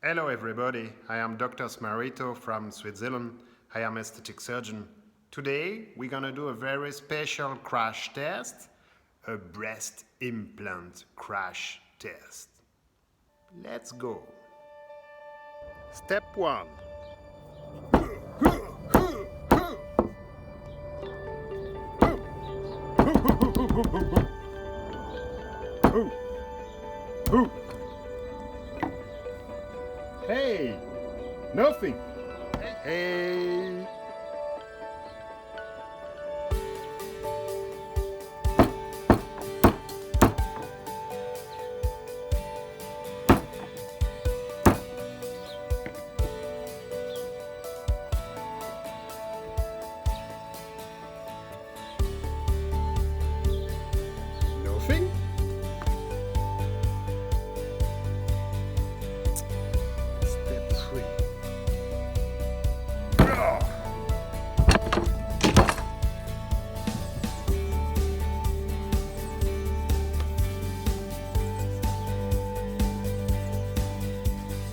Hello everybody, I am Dr. SMARRITO from Switzerland. I am aesthetic surgeon. Today we're gonna do a very special crash test, a breast implant crash test. Let's go. Step 1. Hey, nothing. Hey. Nothing. Step 3.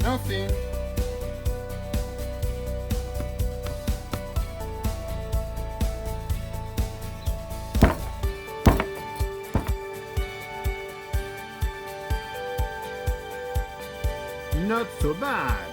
Nothing. Not so bad.